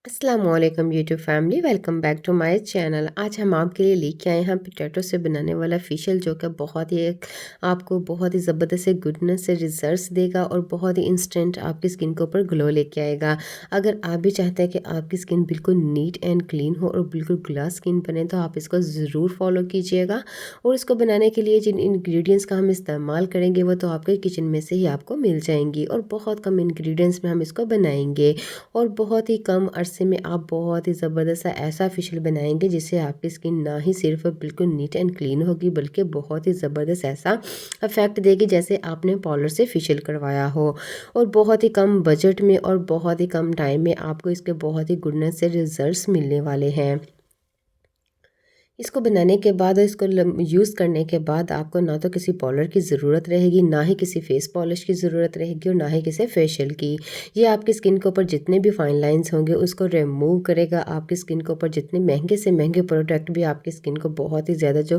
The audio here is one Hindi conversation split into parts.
अस्सलामुअलैकुम YouTube family, welcome back to my channel. आज हम आपके लिए लेके आए हैं पोटैटो से बनाने वाला फेशियल, जो कि बहुत ही आपको बहुत ही ज़बरदस्त से गुडनेस से रिजल्ट्स देगा और बहुत ही इंस्टेंट आपकी स्किन के ऊपर ग्लो लेके आएगा। अगर आप भी चाहते हैं कि आपकी स्किन बिल्कुल नीट एंड क्लीन हो और बिल्कुल ग्लास स्किन बने, तो आप इसको ज़रूर फॉलो कीजिएगा। और इसको बनाने के लिए जिन इंग्रेडिएंट्स का हम इस्तेमाल करेंगे वो तो आपके किचन में से ही आपको मिल जाएंगी, और बहुत कम इंग्रेडिएंट्स में हम इसको बनाएंगे और बहुत ही कम अरसे में आप बहुत ही ज़बरदस्त सा ऐसा फेशियल बनाएंगे जिससे आपकी स्किन ना ही सिर्फ बिल्कुल नीट एंड क्लीन होगी, बल्कि बहुत ही ज़बरदस्त ऐसा इफेक्ट देगी जैसे आपने पार्लर से फेशियल करवाया हो। और बहुत ही कम बजट में और बहुत ही कम टाइम में आपको इसके बहुत ही गुडनेस से रिजल्ट्स मिलने वाले हैं। इसको बनाने के बाद और इसको यूज़ करने के बाद आपको ना तो किसी पाउडर की ज़रूरत रहेगी, ना ही किसी फेस पॉलिश की ज़रूरत रहेगी और ना ही किसी फेशियल की। ये आपकी स्किन के ऊपर जितने भी फाइन लाइंस होंगे उसको रिमूव करेगा। आपकी स्किन के ऊपर जितने महंगे से महंगे प्रोडक्ट भी आपकी स्किन को बहुत ही ज़्यादा जो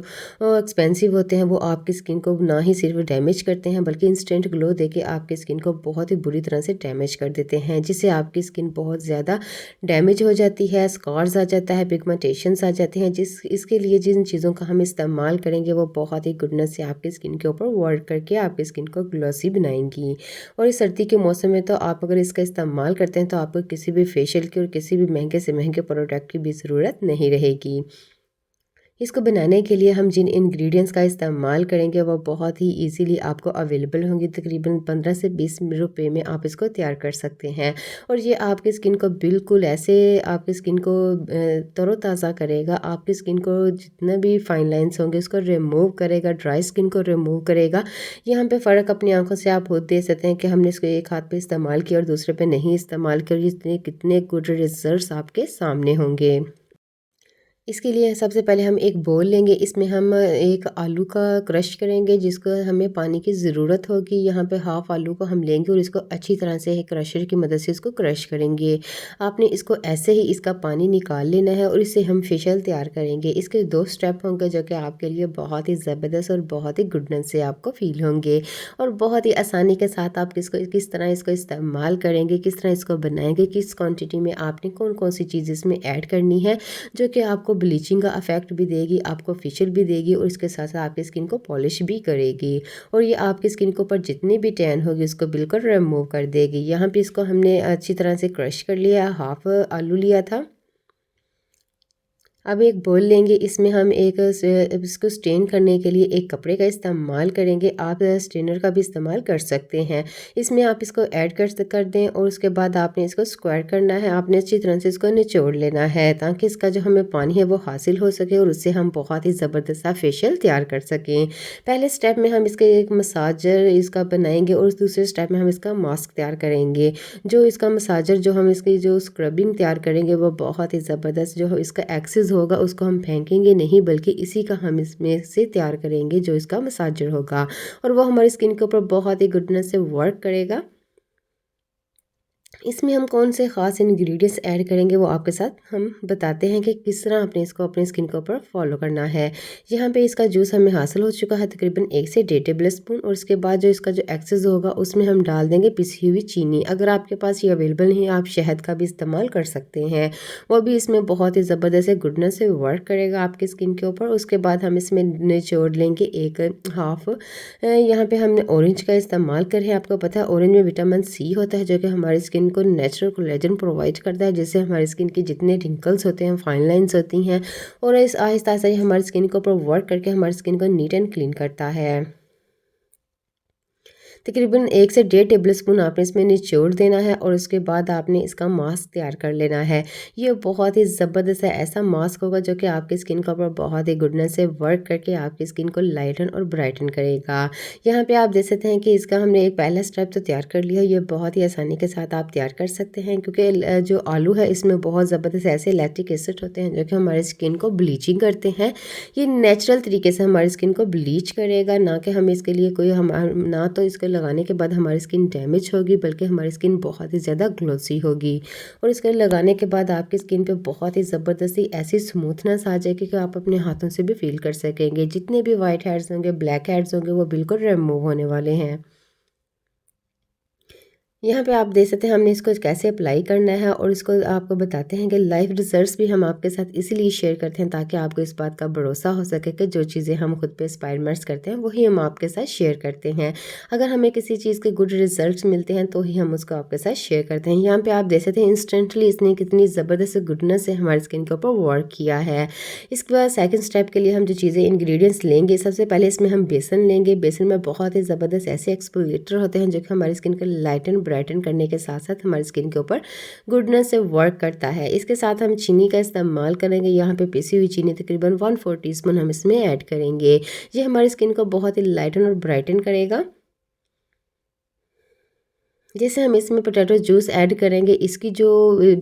एक्सपेंसिव होते हैं, वो आपकी स्किन को ना ही सिर्फ डैमेज करते हैं बल्कि इंस्टेंट ग्लो देके आपकी स्किन को बहुत ही बुरी तरह से डैमेज कर देते हैं, जिससे आपकी स्किन बहुत ज़्यादा डैमेज हो जाती है, स्कॉर्स आ जाता है, पिगमेंटेशंस आ जाते हैं। इसके लिए जिन चीज़ों का हम इस्तेमाल करेंगे वो बहुत ही गुडनेस से आपकी स्किन के ऊपर वर्क करके आपकी स्किन को ग्लॉसी बनाएंगी। और इस सर्दी के मौसम में तो आप अगर इसका इस्तेमाल करते हैं तो आपको किसी भी फेशियल की और किसी भी महंगे से महंगे प्रोडक्ट की भी ज़रूरत नहीं रहेगी। इसको बनाने के लिए हम जिन इंग्रेडिएंट्स का इस्तेमाल करेंगे वो बहुत ही इजीली आपको अवेलेबल होंगी। तकरीबन 15 से 20 रुपए में आप इसको तैयार कर सकते हैं, और ये आपकी स्किन को बिल्कुल ऐसे आपकी स्किन को तरोताज़ा करेगा। आपकी स्किन को जितने भी फाइन लाइंस होंगे उसको रिमूव करेगा, ड्राई स्किन को रिमूव करेगा। यहाँ पे फ़र्क अपनी आंखों से आप खुद देख सकते हैं कि हमने इसको एक हाथ पे इस्तेमाल किया और दूसरे पे नहीं इस्तेमाल किया, और ये कितने गुड रिजल्ट्स आपके सामने होंगे। इसके लिए सबसे पहले हम एक बोल लेंगे, इसमें हम एक आलू का क्रश करेंगे जिसको हमें पानी की ज़रूरत होगी। यहाँ पे हाफ़ आलू को हम लेंगे और इसको अच्छी तरह से क्रशर की मदद से इसको क्रश करेंगे। आपने इसको ऐसे ही इसका पानी निकाल लेना है और इससे हम फेशियल तैयार करेंगे। इसके 2 स्टेप होंगे जो कि आपके लिए बहुत ही ज़बरदस्त और बहुत ही गुडनेस से आपको फ़ील होंगे, और बहुत ही आसानी के साथ आप किस तरह इसको इस्तेमाल करेंगे, किस तरह इसको बनाएंगे, किस क्वान्टिटी में आपने कौन कौन सी चीज़ इसमें ऐड करनी है, जो कि आपको ब्लीचिंग का इफेक्ट भी देगी, आपको फेशियल भी देगी और इसके साथ साथ आपकी स्किन को पॉलिश भी करेगी। और ये आपकी स्किन के ऊपर जितनी भी टैन होगी उसको बिल्कुल रिमूव कर देगी। यहाँ पे इसको हमने अच्छी तरह से क्रश कर लिया, हाफ आलू लिया था। अब एक बोल लेंगे, इसमें हम इसको स्टेन करने के लिए एक कपड़े का इस्तेमाल करेंगे। आप स्ट्रेनर का भी इस्तेमाल कर सकते हैं। इसमें आप इसको ऐड कर दें और उसके बाद आपने इसको स्क्वायर करना है। आपने अच्छी तरह से इसको निचोड़ लेना है ताकि इसका जो हमें पानी है वो हासिल हो सके और उससे हम बहुत ही ज़बरदस्त सा फेशियल तैयार कर सकें। पहले स्टेप में हम इसके एक मसाजर इसका बनाएंगे और दूसरे स्टेप में हम इसका मास्क तैयार करेंगे। जो इसका मसाजर जो हम इसकी जो स्क्रबिंग तैयार करेंगे वो बहुत ही ज़बरदस्त जो इसका एक्सेस होगा उसको हम फेंकेंगे नहीं, बल्कि इसी का हम इसमें से तैयार करेंगे जो इसका मसाजर होगा, और वो हमारी स्किन के ऊपर बहुत ही गुडनेस से वर्क करेगा। इसमें हम कौन से ख़ास इंग्रेडिएंट्स ऐड करेंगे वो आपके साथ हम बताते हैं कि किस तरह आपने इसको अपनी स्किन के ऊपर फॉलो करना है। यहाँ पे इसका जूस हमें हासिल हो चुका है तकरीबन 1 से 1.5 टेबल स्पून, और उसके बाद जो इसका जो एक्सेस होगा उसमें हम डाल देंगे पिसी हुई चीनी। अगर आपके पास ये अवेलेबल नहीं है आप शहद का भी इस्तेमाल कर सकते हैं, वो भी इसमें बहुत ही ज़बरदस्त गुडनेस से वर्क करेगा आपकी स्किन के ऊपर। उसके बाद हम इसमें निचोड़ लेंगे एक हाफ, यहाँ पे हमने ऑरेंज का इस्तेमाल कर है। आपको पता है ऑरेंज में विटामिन सी होता है जो कि हमारी स्किन को नेचुरल कोलेजन प्रोवाइड करता है, जिससे हमारी स्किन की जितने रिंकल्स होते हैं, फाइन लाइंस होती हैं, और इस आहिस्ता आहिस्ता ही हमारी स्किन के ऊपर वर्क करके हमारी स्किन को नीट एंड क्लीन करता है। तकरीबन 1 से 1.5 टेबल स्पून आपने इसमें निचोड़ देना है, और उसके बाद आपने इसका मास्क तैयार कर लेना है। ये बहुत ही ज़बरदस्त है ऐसा मास्क होगा जो कि आपकी स्किन के ऊपर बहुत ही गुडनेस से वर्क करके आपकी स्किन को लाइटन और ब्राइटन करेगा। यहाँ पे आप देख सकते हैं कि इसका हमने एक पहला स्टेप तो तैयार कर लिया। ये बहुत ही आसानी के साथ आप तैयार कर सकते हैं, क्योंकि जो आलू है इसमें बहुत ज़बरदस्त ऐसे लैक्टिक एसिड होते हैं जो कि हमारी स्किन को ब्लीचिंग करते हैं। ये नेचुरल तरीके से हमारी स्किन को ब्लीच करेगा, ना कि हम इसके लिए कोई ना तो इसको लगाने के बाद हमारी स्किन डैमेज होगी, बल्कि हमारी स्किन बहुत ही ज़्यादा ग्लोसी होगी। और इसको लगाने के बाद आपकी स्किन पे बहुत ही ज़बरदस्ती ऐसी स्मूथनेस आ जाएगी कि आप अपने हाथों से भी फील कर सकेंगे। जितने भी वाइट हेड्स होंगे, ब्लैक हेड्स होंगे, वो बिल्कुल रिमूव होने वाले हैं। यहाँ पे आप देख सकते हैं हमने इसको कैसे अप्लाई करना है और इसको आपको बताते हैं कि लाइव रिजल्ट्स भी हम आपके साथ इसीलिए शेयर करते हैं ताकि आपको इस बात का भरोसा हो सके कि जो चीज़ें हम खुद पे एक्सपेरिमेंट्स करते हैं वही हम आपके साथ शेयर करते हैं। अगर हमें किसी चीज़ के गुड रिजल्ट्स मिलते हैं तो ही हम उसको आपके साथ शेयर करते हैं। यहाँ पे आप देख सकते हैं इंस्टेंटली इसने कितनी ज़बरदस्त गुडनेस से हमारी स्किन के ऊपर वर्क किया है। इसके बाद सेकेंड स्टेप के लिए हम जो चीज़ें इंग्रेडिएंट्स लेंगे, सबसे पहले इसमें हम बेसन लेंगे। बेसन में बहुत ही ज़बरदस्त ऐसे एक्सफोलिएटर होते हैं जो कि हमारी स्किन को लाइटन ब्राइटन करने के साथ साथ हमारी स्किन के ऊपर गुडनेस से वर्क करता है। इसके साथ हम चीनी का इस्तेमाल करेंगे। यहाँ पे पिसी हुई चीनी तकरीबन 1/4 टीस्पून हम इसमें ऐड करेंगे। ये हमारी स्किन को बहुत ही लाइटन और ब्राइटन करेगा। जैसे हम इसमें पोटैटो जूस ऐड करेंगे, इसकी जो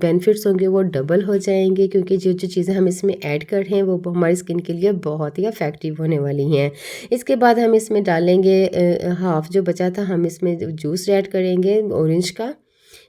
बेनिफिट्स होंगे वो डबल हो जाएंगे, क्योंकि जो जो चीज़ें हम इसमें ऐड कर रहे हैं वो हमारी स्किन के लिए बहुत ही इफेक्टिव होने वाली हैं। इसके बाद हम इसमें डालेंगे हाफ जो बचा था हम इसमें जूस ऐड करेंगे ऑरेंज का।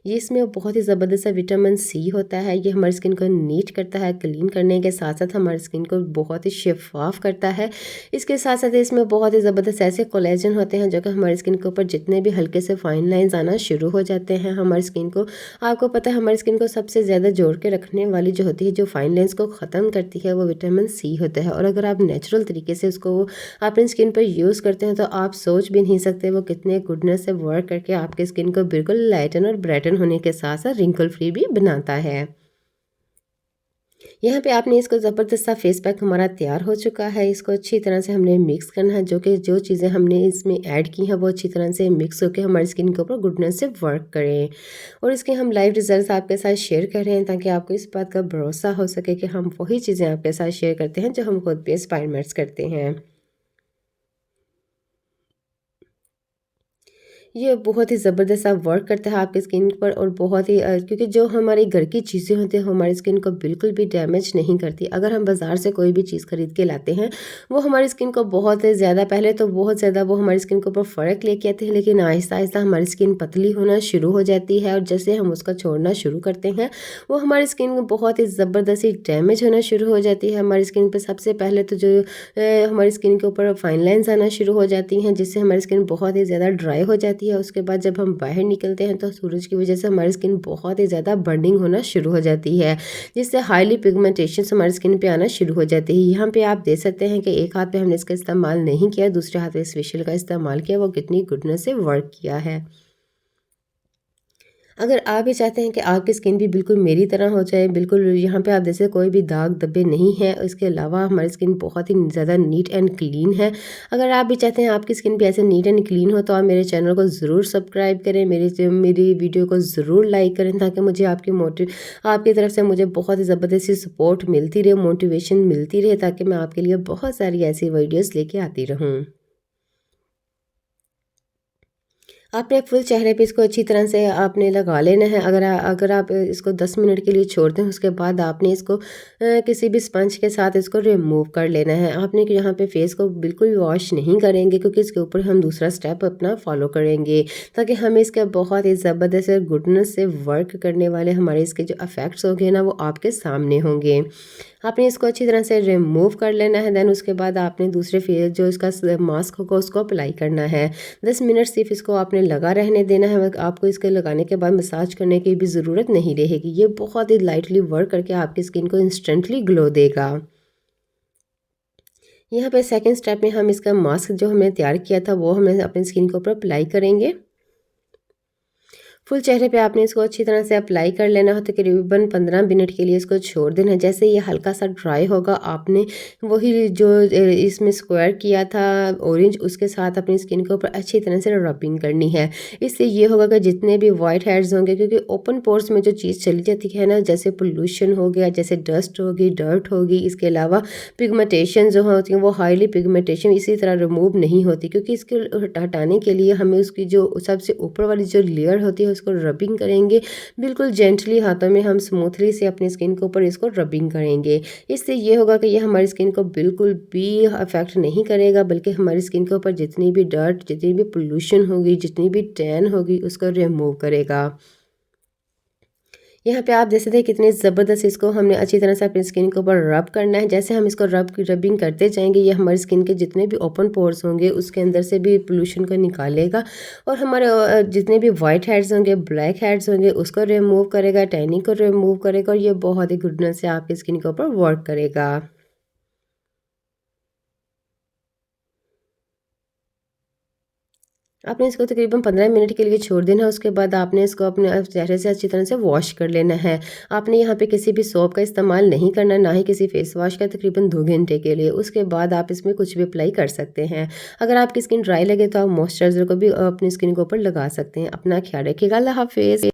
ये इसमें बहुत ही ज़बरदस्त सा विटामिन सी होता है। ये हमारी स्किन को नीट करता है, क्लीन करने के साथ साथ हमारी स्किन को बहुत ही शफ़ाफ़ करता है। इसके साथ साथ इसमें बहुत ही ज़बरदस्त ऐसे कोलेजन होते हैं जो कि हमारी स्किन के ऊपर जितने भी हल्के से फाइन लाइंस आना शुरू हो जाते हैं हमारी स्किन को, आपको पता है हमारी स्किन को सबसे ज़्यादा जोड़ के रखने वाली जो होती है, जो फाइन लाइंस को ख़त्म करती है, वो विटामिन सी होता है। और अगर आप नेचुरल तरीके से उसको अपनी स्किन पर यूज़ करते हैं तो आप सोच भी नहीं सकते वो कितने गुडनेस से वर्क करके आपकी स्किन को बिल्कुल लाइटन और ब्राइटन होने के साथ साथ रिंकल फ्री भी बनाता है। यहाँ पे आपने इसको ज़बरदस्त सा फेस पैक हमारा तैयार हो चुका है। इसको अच्छी तरह से हमने मिक्स करना है, जो कि जो चीज़ें हमने इसमें ऐड की हैं वो अच्छी तरह से मिक्स होकर हमारी स्किन के ऊपर गुडनेस से वर्क करें। और इसके हम लाइव रिजल्ट्स आपके साथ शेयर कर रहे हैं ताकि आपको इस बात का भरोसा हो सके कि हम वही चीज़ें आपके साथ शेयर करते हैं जो हम खुद भी एक्सपेरिमेंट्स करते हैं। ये बहुत ही ज़बरदस्त सा वर्क करता है आपकी स्किन पर, और बहुत ही क्योंकि जो हमारे घर की चीज़ें होती हैं हमारी स्किन को बिल्कुल भी डैमेज नहीं करती। अगर हम बाज़ार से कोई भी चीज़ खरीद के लाते हैं वो हमारी स्किन को बहुत ही ज़्यादा, पहले तो बहुत ज़्यादा वो हमारी स्किन के ऊपर फ़र्क लेके आते हैं, लेकिन आहिस्ता आहिस्ता हमारी स्किन पतली होना शुरू हो जाती है। और जैसे हम उसका छोड़ना शुरू करते हैं वो हमारी स्किन को बहुत ही ज़बरदस्त डैमेज होना शुरू हो जाती है। हमारी स्किन पर सबसे पहले तो जो हमारी स्किन के ऊपर फाइन लाइन्स आना शुरू हो जाती हैं, जिससे हमारी स्किन बहुत ही ज़्यादा ड्राई हो जाती है। उसके बाद जब हम बाहर निकलते हैं तो सूरज की वजह से हमारी स्किन बहुत ही ज़्यादा बर्निंग होना शुरू हो जाती है, जिससे हाईली पिगमेंटेशन हमारी स्किन पे आना शुरू हो जाती है। यहाँ पे आप देख सकते हैं कि एक हाथ पे हमने इसका इस्तेमाल नहीं किया, दूसरे हाथ पे इस फेशियल का इस्तेमाल किया, वो कितनी गुडनेस से वर्क किया है। अगर आप भी चाहते हैं कि आपकी स्किन भी बिल्कुल मेरी तरह हो जाए, बिल्कुल यहाँ पे आप जैसे कोई भी दाग धब्बे नहीं है, इसके अलावा हमारी स्किन बहुत ही ज़्यादा नीट एंड क्लीन है। अगर आप भी चाहते हैं आपकी स्किन भी ऐसे नीट एंड क्लीन हो तो आप मेरे चैनल को ज़रूर सब्सक्राइब करें, मेरी वीडियो को ज़रूर लाइक करें, ताकि मुझे आपकी तरफ से मुझे बहुत ही ज़बरदस्त सपोर्ट मिलती रहे, मोटिवेशन मिलती रहे, ताकि मैं आपके लिए बहुत सारी ऐसी वीडियोज़ लेके आती रहूँ। आपने फुल चेहरे पे इसको अच्छी तरह से आपने लगा लेना है। अगर आप इसको 10 मिनट के लिए छोड़ दें, उसके बाद आपने इसको किसी भी स्पंज के साथ इसको रिमूव कर लेना है। आपने यहाँ पे फेस को बिल्कुल वॉश नहीं करेंगे, क्योंकि इसके ऊपर हम दूसरा स्टेप अपना फॉलो करेंगे, ताकि हमें इसके बहुत ही ज़बरदस्त गुडनेस से वर्क करने वाले हमारे इसके जो इफ़ेक्ट्स होंगे ना वो आपके सामने होंगे। आपने इसको अच्छी तरह से रिमूव कर लेना है। देन उसके बाद आपने दूसरे फेस जो इसका मास्क होगा उसको अप्लाई करना है। 10 मिनट सिर्फ इसको आपने लगा रहने देना है। आपको इसके लगाने के बाद मसाज करने की भी ज़रूरत नहीं रहेगी। ये बहुत ही लाइटली वर्क करके आपकी स्किन को इंस्टेंटली ग्लो देगा। यहाँ पे सेकंड स्टेप में हम इसका मास्क जो हमने तैयार किया था वो हमें अपनी स्किन के ऊपर अप्लाई करेंगे। फुल चेहरे पे आपने इसको अच्छी तरह से अप्लाई कर लेना हो, तकरीबन 15 मिनट के लिए इसको छोड़ देना है। जैसे ये हल्का सा ड्राई होगा, आपने वही जो इसमें स्क्वायर किया था ऑरेंज, उसके साथ अपनी स्किन के ऊपर अच्छी तरह से रबिंग करनी है। इससे ये होगा कि जितने भी वाइट हेड्स होंगे, क्योंकि ओपन पोर्स में जो चीज़ चली जाती है ना, जैसे पोल्यूशन हो गया, जैसे डस्ट होगी, डर्ट होगी, इसके अलावा पिगमेंटेशन जो होती हैं वो हाईली पिगमेंटेशन इसी तरह रिमूव नहीं होती, क्योंकि इसके हटाने के लिए हमें उसकी जो सबसे ऊपर वाली जो लेयर होती है उसको रबिंग करेंगे। बिल्कुल जेंटली हाथों में हम स्मूथली से अपनी स्किन के ऊपर इसको रबिंग करेंगे। इससे ये होगा कि ये हमारी स्किन को बिल्कुल भी अफेक्ट नहीं करेगा, बल्कि हमारी स्किन के ऊपर जितनी भी डर्ट, जितनी भी पोल्यूशन होगी, जितनी भी टैन होगी, उसको रिमूव करेगा। यहाँ पे आप जैसे थे कितनी ज़बरदस्त इसको हमने अच्छी तरह से अपनी स्किन के ऊपर रब करना है। जैसे हम इसको रबिंग करते जाएँगे, ये हमारी स्किन के जितने भी ओपन पोर्स होंगे उसके अंदर से भी पोल्यूशन को निकालेगा और हमारे जितने भी वाइट हेड्स होंगे, ब्लैक हेड्स होंगे उसको रिमूव करेगा, टैनिंग को रिमूव करेगा और ये बहुत ही गुडनेस से आपकी स्किन के ऊपर वर्क करेगा। आपने इसको तकरीबन 15 मिनट के लिए छोड़ देना है। उसके बाद आपने इसको अपने चेहरे से अच्छी तरह से वॉश कर लेना है। आपने यहाँ पे किसी भी सोप का इस्तेमाल नहीं करना, ना ही किसी फेस वॉश का, तकरीबन 2 घंटे के लिए। उसके बाद आप इसमें कुछ भी अप्लाई कर सकते हैं। अगर आपकी स्किन ड्राई लगे तो आप मॉइस्चराइज़र को भी अपनी स्किन के ऊपर लगा सकते हैं। अपना ख्याल रखिएगा। अल्लाह हाफ़िज़।